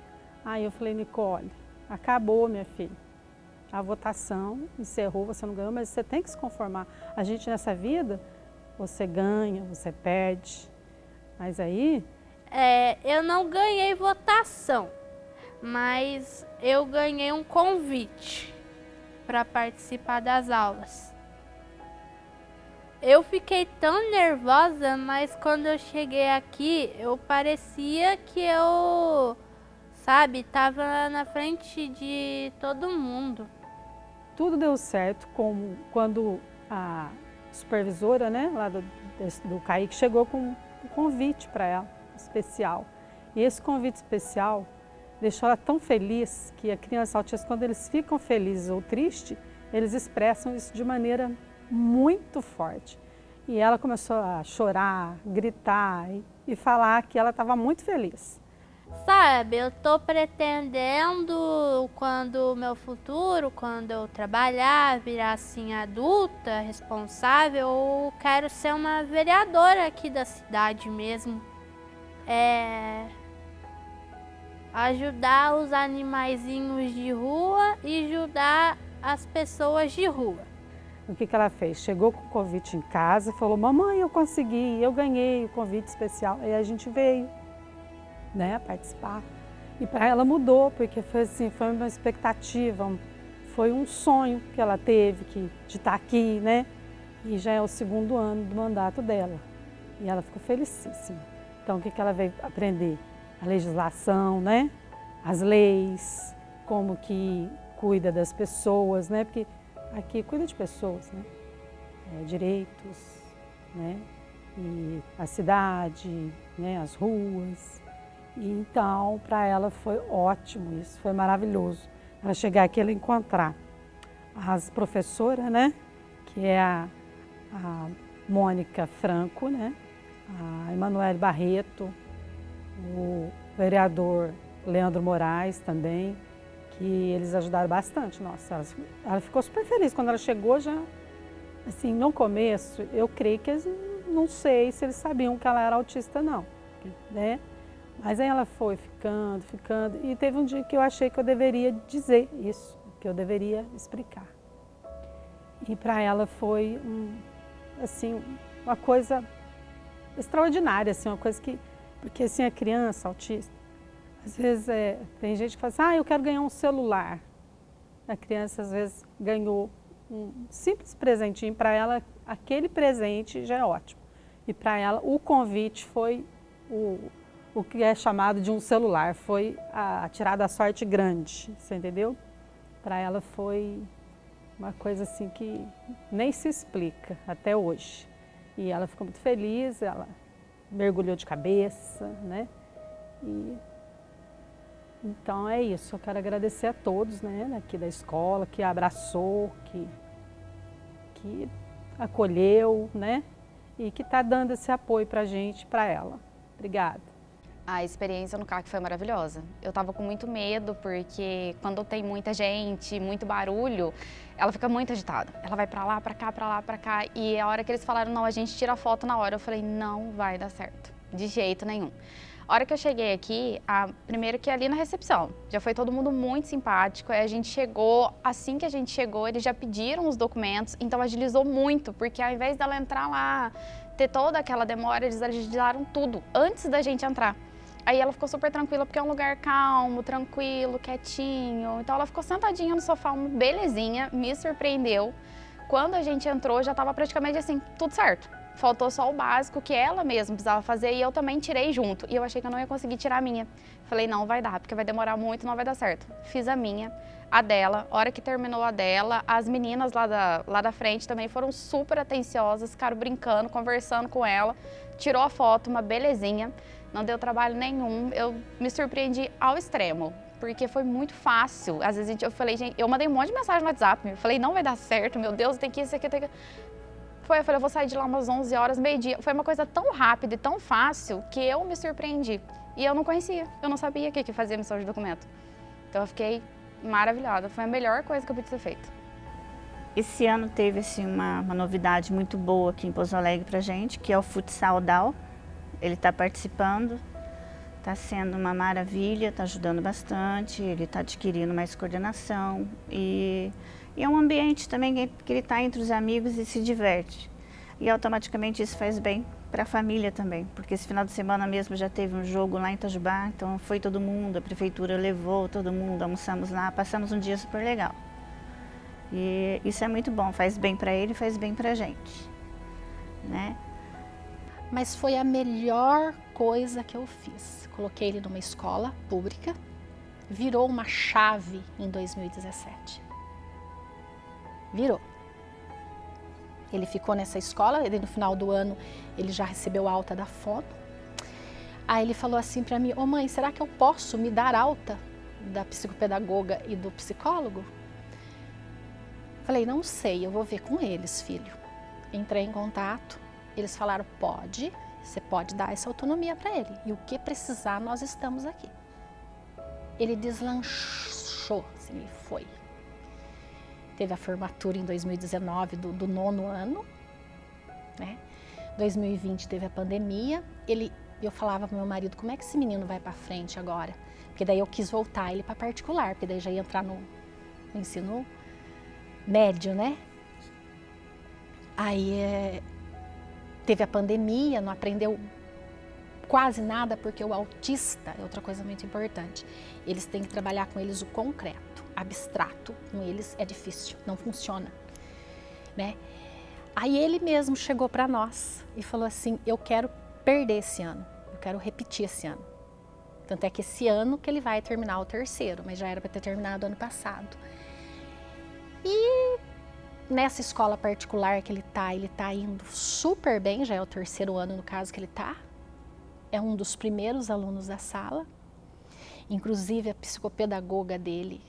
Aí eu falei, Nicole, acabou, minha filha. A votação encerrou, você não ganhou, mas você tem que se conformar. A gente nessa vida, você ganha, você perde. Mas aí... eu não ganhei votação, mas eu ganhei um convite para participar das aulas. Eu fiquei tão nervosa, mas quando eu cheguei aqui, eu parecia que eu, tava na frente de todo mundo. Tudo deu certo, como quando a supervisora, né, lá do CAIC chegou com um convite para ela, especial. E esse convite especial deixou ela tão feliz que a criança autista, quando eles ficam felizes ou tristes, eles expressam isso de maneira muito forte. E ela começou a chorar, gritar e falar que ela estava muito feliz. Eu tô pretendendo, quando eu trabalhar, virar assim adulta, responsável, eu quero ser uma vereadora aqui da cidade mesmo. Ajudar os animaizinhos de rua e ajudar as pessoas de rua. O que ela fez? Chegou com o convite em casa e falou, mamãe, eu consegui, eu ganhei o convite especial. Aí a gente veio, né, participar. E para ela mudou, porque foi assim, foi uma expectativa, foi um sonho que ela teve de estar aqui, né? E já é o 2º ano do mandato dela. E ela ficou felicíssima. Então o que ela veio aprender? A legislação, né? As leis, como que cuida das pessoas, né? Porque aqui cuida de pessoas, né? Direitos, né? E a cidade, né? As ruas. E então, para ela foi ótimo isso, foi maravilhoso. Ela chegar aqui e encontrar as professoras, né? Que é a Mônica Franco, né? A Emanuele Barreto, o vereador Leandro Moraes também, que eles ajudaram bastante. Nossa, ela ficou super feliz quando ela chegou já, assim, no começo, eu creio que eles, não sei se eles sabiam que ela era autista não, né? Mas aí ela foi ficando, e teve um dia que eu achei que eu deveria dizer isso, que eu deveria explicar. E para ela foi, assim, uma coisa extraordinária, assim, uma coisa que, porque assim, a criança autista, às vezes tem gente que fala assim, eu quero ganhar um celular. A criança às vezes ganhou um simples presentinho, para ela aquele presente já é ótimo. E para ela o convite foi o que é chamado de um celular, foi a tirada à sorte grande, você entendeu? Para ela foi uma coisa assim que nem se explica até hoje. E ela ficou muito feliz, ela mergulhou de cabeça, né? E então é isso, eu quero agradecer a todos, né, aqui da escola, que abraçou, que acolheu, né? E que está dando esse apoio para a gente, para ela. Obrigada. A experiência no CAC foi maravilhosa. Eu estava com muito medo, porque quando tem muita gente, muito barulho, ela fica muito agitada. Ela vai pra lá, pra cá, pra lá, pra cá. E a hora que eles falaram, não, a gente tira a foto na hora, eu falei, não vai dar certo, de jeito nenhum. A hora que eu cheguei aqui, primeiro que ali na recepção, já foi todo mundo muito simpático. Aí a gente chegou, assim que a gente chegou, eles já pediram os documentos, então agilizou muito, porque ao invés dela entrar lá, ter toda aquela demora, eles agilizaram tudo antes da gente entrar. Aí ela ficou super tranquila, porque é um lugar calmo, tranquilo, quietinho. Então ela ficou sentadinha no sofá, uma belezinha, me surpreendeu. Quando a gente entrou, já estava praticamente assim, tudo certo. Faltou só o básico que ela mesma precisava fazer e eu também tirei junto. E eu achei que eu não ia conseguir tirar a minha. Falei, não vai dar, porque vai demorar muito, não vai dar certo. Fiz a minha, a dela. A hora que terminou a dela, as meninas lá da frente também foram super atenciosas, ficaram brincando, conversando com ela. Tirou a foto, uma belezinha. Não deu trabalho nenhum, eu me surpreendi ao extremo, porque foi muito fácil. Às vezes eu falei, gente, eu mandei um monte de mensagem no WhatsApp, eu falei, não vai dar certo, meu Deus, tem que isso aqui, tem que... foi, eu falei, eu vou sair de lá umas 11 horas, meio-dia. Foi uma coisa tão rápida e tão fácil que eu me surpreendi. E eu não conhecia, eu não sabia o que fazia emissão de documento. Então eu fiquei maravilhada, foi a melhor coisa que eu podia ter feito. Esse ano teve assim, uma novidade muito boa aqui em Pouso Alegre pra gente, que é o Futsal DAO. Ele está participando, está sendo uma maravilha, está ajudando bastante, ele está adquirindo mais coordenação e é um ambiente também que ele está entre os amigos e se diverte. E automaticamente isso faz bem para a família também, porque esse final de semana mesmo já teve um jogo lá em Itajubá, então foi todo mundo, a prefeitura levou todo mundo, almoçamos lá, passamos um dia super legal. E isso é muito bom, faz bem para ele, faz bem para a gente, né? Mas foi a melhor coisa que eu fiz. Coloquei ele numa escola pública, virou uma chave em 2017. Virou. Ele ficou nessa escola, no final do ano ele já recebeu alta da fono. Aí ele falou assim para mim, ô mãe, será que eu posso me dar alta da psicopedagoga e do psicólogo? Falei, não sei, eu vou ver com eles, filho. Entrei em contato, eles falaram, pode, você pode dar essa autonomia para ele. E o que precisar, nós estamos aqui. Ele deslanchou, assim, ele foi. Teve a formatura em 2019 do 9º ano, né? 2020 teve a pandemia. Eu falava pro meu marido, como é que esse menino vai para frente agora? Porque daí eu quis voltar ele para particular, porque daí já ia entrar no ensino médio, né? Aí teve a pandemia, não aprendeu quase nada, porque o autista é outra coisa muito importante. Eles têm que trabalhar com eles o concreto. Abstrato com eles é difícil, não funciona, né? Aí ele mesmo chegou para nós e falou assim, eu quero perder esse ano, eu quero repetir esse ano. Tanto é que esse ano que ele vai terminar o 3º, mas já era para ter terminado ano passado. E nessa escola particular que ele tá indo super bem, já é o 3º ano no caso que ele tá. É um dos primeiros alunos da sala. Inclusive a psicopedagoga dele,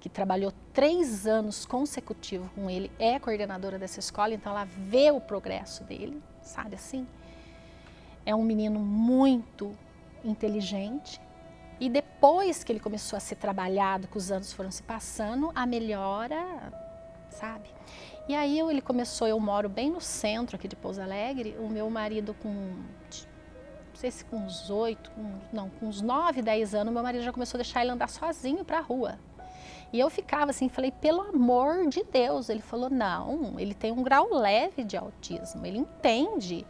que trabalhou 3 anos consecutivos com ele, é coordenadora dessa escola, então ela vê o progresso dele, sabe assim? É um menino muito inteligente e depois que ele começou a ser trabalhado, que os anos foram se passando, a melhora, sabe? E aí ele começou, eu moro bem no centro aqui de Pouso Alegre, o meu marido com, não sei se com uns 8, com uns 9, 10 anos, meu marido já começou a deixar ele andar sozinho para a rua. E eu ficava assim, falei, pelo amor de Deus. Ele falou, não, ele tem um grau leve de autismo, ele entende.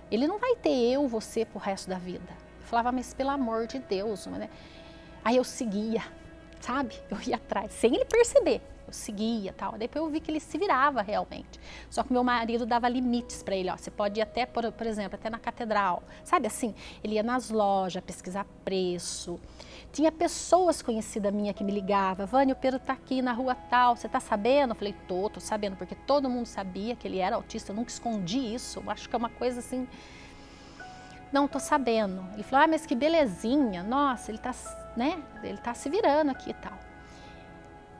Ele não vai ter você pro resto da vida. Eu falava, mas pelo amor de Deus, né? Aí eu seguia, sabe? Eu ia atrás, sem ele perceber. Eu seguia e tal. Depois eu vi que ele se virava realmente. Só que meu marido dava limites para ele. Ó, você pode ir até, por exemplo, até na catedral. Sabe assim? Ele ia nas lojas pesquisar preço. Tinha pessoas conhecidas minhas que me ligavam. Vânia, o Pedro tá aqui na rua tal. Você tá sabendo? Eu falei, tô sabendo. Porque todo mundo sabia que ele era autista. Eu nunca escondi isso. Eu acho que é uma coisa assim... Não, tô sabendo. Ele falou, mas que belezinha. Nossa, ele tá, né? Ele tá se virando aqui e tal.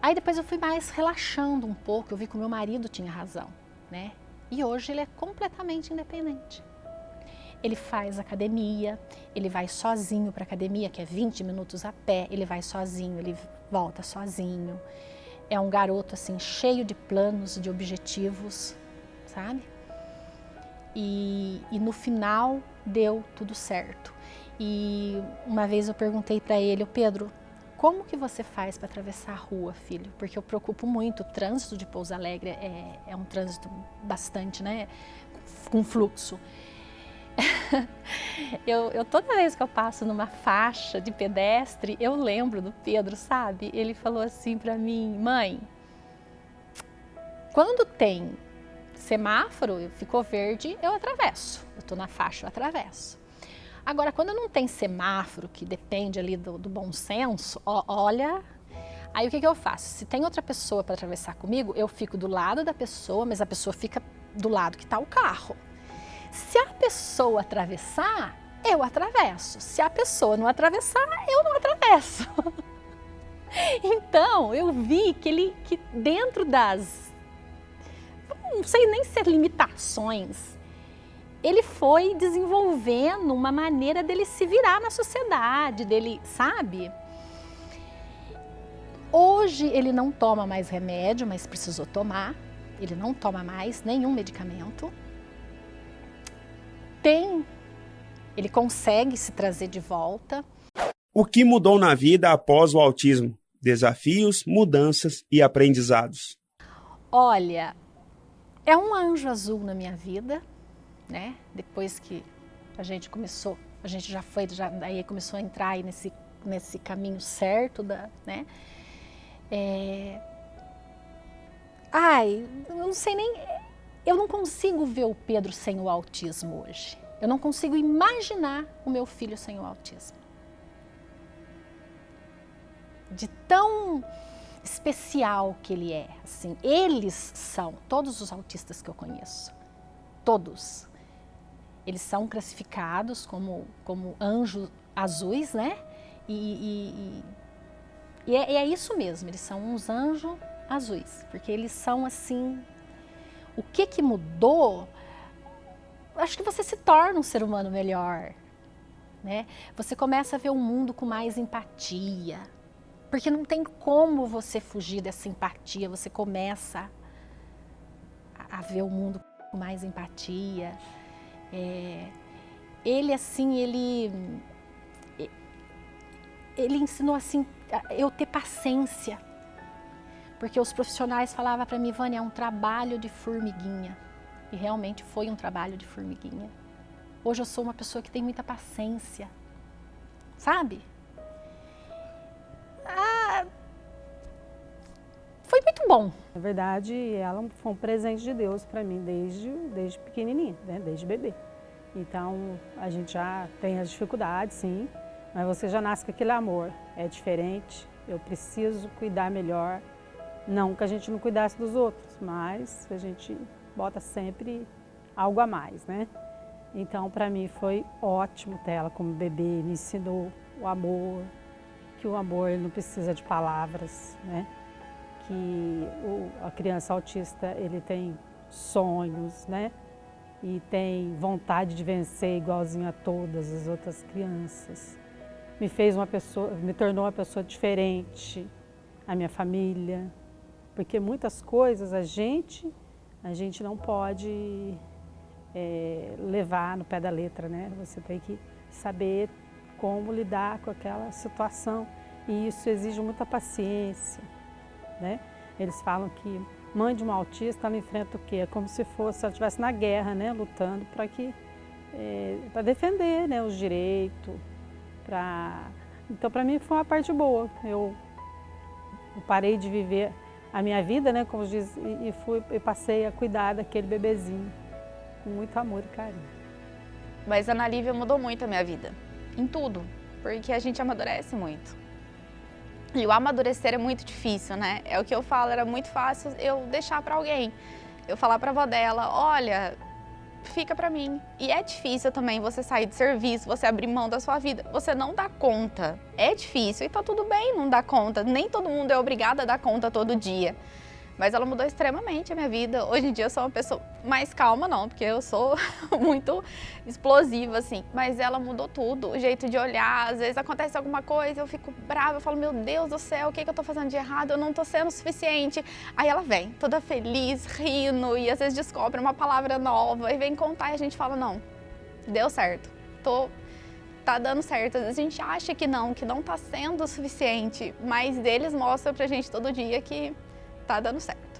Aí depois eu fui mais relaxando um pouco, eu vi que o meu marido tinha razão, né? E hoje ele é completamente independente. Ele faz academia, ele vai sozinho para academia, que é 20 minutos a pé, ele vai sozinho, ele volta sozinho. É um garoto assim cheio de planos, de objetivos, sabe? E no final deu tudo certo. E uma vez eu perguntei para ele, Pedro, como que você faz para atravessar a rua, filho? Porque eu preocupo muito, o trânsito de Pouso Alegre é um trânsito bastante, né, com fluxo. Toda vez que eu passo numa faixa de pedestre, eu lembro do Pedro, sabe? Ele falou assim para mim, mãe, quando tem semáforo, ficou verde, eu atravesso. Eu tô na faixa, eu atravesso. Agora, quando não tem semáforo, que depende ali do bom senso, olha, aí o que eu faço? Se tem outra pessoa para atravessar comigo, eu fico do lado da pessoa, mas a pessoa fica do lado que está o carro. Se a pessoa atravessar, eu atravesso. Se a pessoa não atravessar, eu não atravesso. Então, eu vi que dentro das... não sei nem ser limitações. Ele foi desenvolvendo uma maneira dele se virar na sociedade, dele, sabe? Hoje ele não toma mais remédio, mas precisou tomar. Ele não toma mais nenhum medicamento. Ele consegue se trazer de volta. O que mudou na vida após o autismo? Desafios, mudanças e aprendizados. Olha, é um anjo azul na minha vida, né? Depois que a gente daí começou a entrar aí nesse caminho certo, né? Eu não sei nem, eu não consigo ver o Pedro sem o autismo hoje. Eu não consigo imaginar o meu filho sem o autismo. De tão especial que ele é, assim, eles são, todos os autistas que eu conheço, todos, eles são classificados como anjos azuis, né? E é isso mesmo, eles são uns anjos azuis, porque eles são assim, o que mudou? Acho que você se torna um ser humano melhor, né? Você começa a ver o mundo com mais empatia, porque não tem como você fugir dessa empatia, você começa a ver o mundo com mais empatia. Ele assim, ele ensinou assim, eu ter paciência, porque os profissionais falavam para mim, Vânia, é um trabalho de formiguinha, e realmente foi um trabalho de formiguinha. Hoje eu sou uma pessoa que tem muita paciência, sabe? Foi muito bom. Na verdade, ela foi um presente de Deus para mim desde pequenininha, né? Desde bebê. Então, a gente já tem as dificuldades, sim, mas você já nasce com aquele amor. É diferente, eu preciso cuidar melhor. Não que a gente não cuidasse dos outros, mas a gente bota sempre algo a mais, né? Então, para mim foi ótimo ter ela como bebê, me ensinou o amor, que o amor ele não precisa de palavras, né? Que a criança autista ele tem sonhos, né? E tem vontade de vencer igualzinho a todas as outras crianças. Me tornou uma pessoa diferente, a minha família, porque muitas coisas a gente não pode levar no pé da letra, né? Você tem que saber como lidar com aquela situação e isso exige muita paciência, né? Eles falam que mãe de uma autista, ela enfrenta o quê? É como se ela estivesse na guerra, né? Lutando para defender, né? Os direitos. Então, para mim, foi uma parte boa. Eu parei de viver a minha vida, né? Como diz, e passei a cuidar daquele bebezinho com muito amor e carinho. Mas a Ana Lívia mudou muito a minha vida, em tudo, porque a gente amadurece muito. E o amadurecer é muito difícil, né? É o que eu falo, era muito fácil eu deixar para alguém. Eu falar para a avó dela, olha, fica para mim. E é difícil também você sair de serviço, você abrir mão da sua vida. Você não dá conta. É difícil e tá tudo bem não dar conta. Nem todo mundo é obrigado a dar conta todo dia. Mas ela mudou extremamente a minha vida. Hoje em dia eu sou uma pessoa mais calma, não, porque eu sou muito explosiva, assim. Mas ela mudou tudo, o jeito de olhar. Às vezes acontece alguma coisa, eu fico brava, eu falo, meu Deus do céu, o que eu tô fazendo de errado? Eu não tô sendo o suficiente. Aí ela vem, toda feliz, rindo, e às vezes descobre uma palavra nova, e vem contar e a gente fala, não, deu certo, tá dando certo. Às vezes a gente acha que não tá sendo o suficiente, mas eles mostram pra gente todo dia que tá dando certo.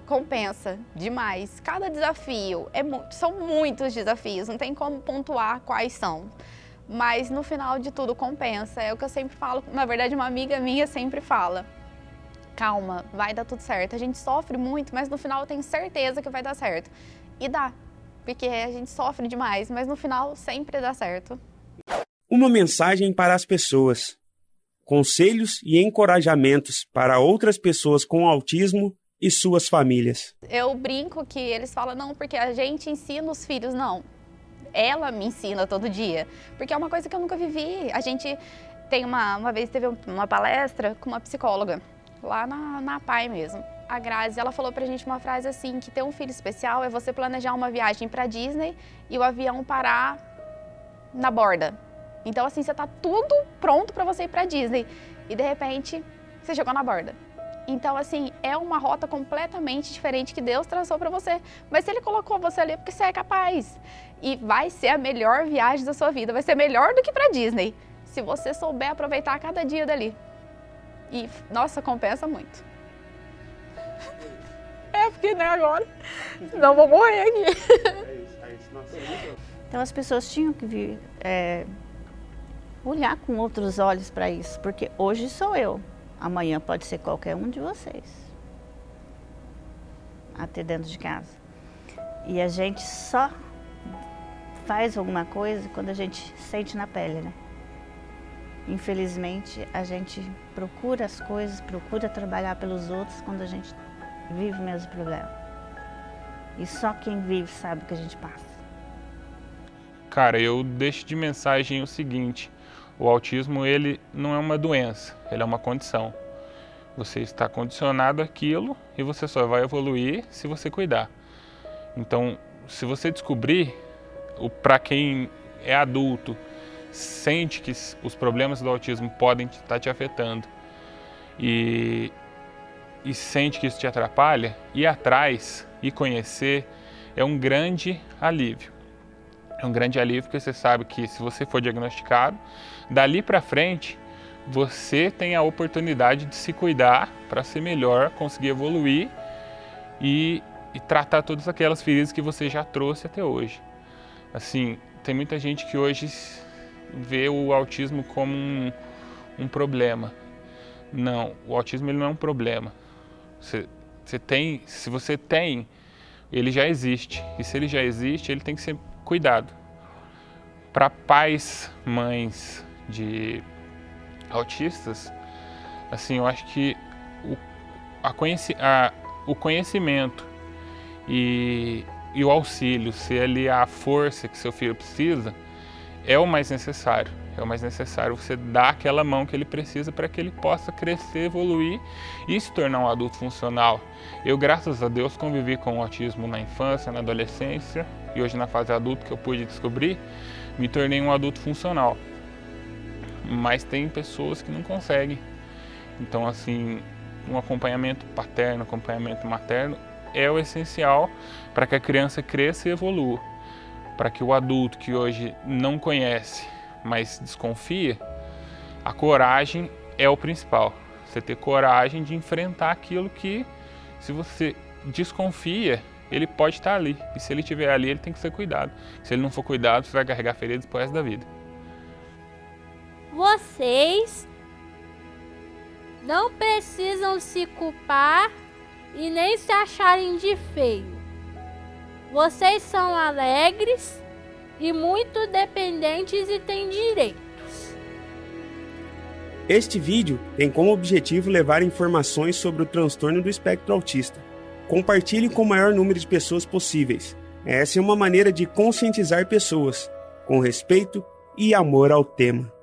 Compensa demais. Cada desafio, são muitos desafios, não tem como pontuar quais são. Mas no final de tudo compensa. É o que eu sempre falo, na verdade uma amiga minha sempre fala. Calma, vai dar tudo certo. A gente sofre muito, mas no final eu tenho certeza que vai dar certo. E dá, porque a gente sofre demais, mas no final sempre dá certo. Uma mensagem para as pessoas. Conselhos e encorajamentos para outras pessoas com autismo e suas famílias. Eu brinco que eles falam, não, porque a gente ensina os filhos, não. Ela me ensina todo dia, porque é uma coisa que eu nunca vivi. A gente tem uma vez teve uma palestra com uma psicóloga, lá na PAI mesmo. a Grazi, ela falou pra gente uma frase assim, que ter um filho especial é você planejar uma viagem pra Disney e o avião parar na borda. Então assim, você tá tudo pronto pra você ir pra Disney e de repente você chegou na borda. Então assim, é uma rota completamente diferente que Deus traçou pra você. Mas se Ele colocou você ali é porque você é capaz. E vai ser a melhor viagem da sua vida, vai ser melhor do que pra Disney, se você souber aproveitar cada dia dali. E, nossa, compensa muito. É, porque né, agora, senão eu vou morrer aqui. Então as pessoas tinham que olhar com outros olhos para isso, porque hoje sou eu, amanhã pode ser qualquer um de vocês, até dentro de casa. E a gente só faz alguma coisa quando a gente sente na pele, né? Infelizmente, a gente procura as coisas, procura trabalhar pelos outros quando a gente vive o mesmo problema. E só quem vive sabe o que a gente passa. Cara, eu deixo de mensagem o seguinte: o autismo, ele não é uma doença, ele é uma condição. Você está condicionado àquilo e você só vai evoluir se você cuidar. Então, se você descobrir, para quem é adulto, sente que os problemas do autismo podem estar te afetando e sente que isso te atrapalha, ir atrás e conhecer é um grande alívio. É um grande alívio porque você sabe que se você for diagnosticado, dali para frente você tem a oportunidade de se cuidar para ser melhor, conseguir evoluir e tratar todas aquelas feridas que você já trouxe até hoje. Assim, tem muita gente que hoje vê o autismo como um problema. Não, o autismo ele não é um problema. Se você tem, ele já existe. E se ele já existe, ele tem que ser cuidado. Para pais, mães de autistas, assim, eu acho que o conhecimento e o auxílio, ser ali a força que seu filho precisa, é o mais necessário. É o mais necessário você dar aquela mão que ele precisa para que ele possa crescer, evoluir e se tornar um adulto funcional. Eu, graças a Deus, convivi com o autismo na infância, na adolescência e hoje na fase adulta que eu pude descobrir, me tornei um adulto funcional. Mas tem pessoas que não conseguem. Então, assim, um acompanhamento paterno, acompanhamento materno é o essencial para que a criança cresça e evolua. Para que o adulto que hoje não conhece, mas desconfia, a coragem é o principal. Você ter coragem de enfrentar aquilo que, se você desconfia, ele pode estar ali. E se ele estiver ali, ele tem que ser cuidado. Se ele não for cuidado, você vai carregar feridas pro resto da vida. Vocês não precisam se culpar e nem se acharem de feio. Vocês são alegres e muito dependentes e têm direitos. Este vídeo tem como objetivo levar informações sobre o transtorno do espectro autista. Compartilhe com o maior número de pessoas possíveis. Essa é uma maneira de conscientizar pessoas, com respeito e amor ao tema.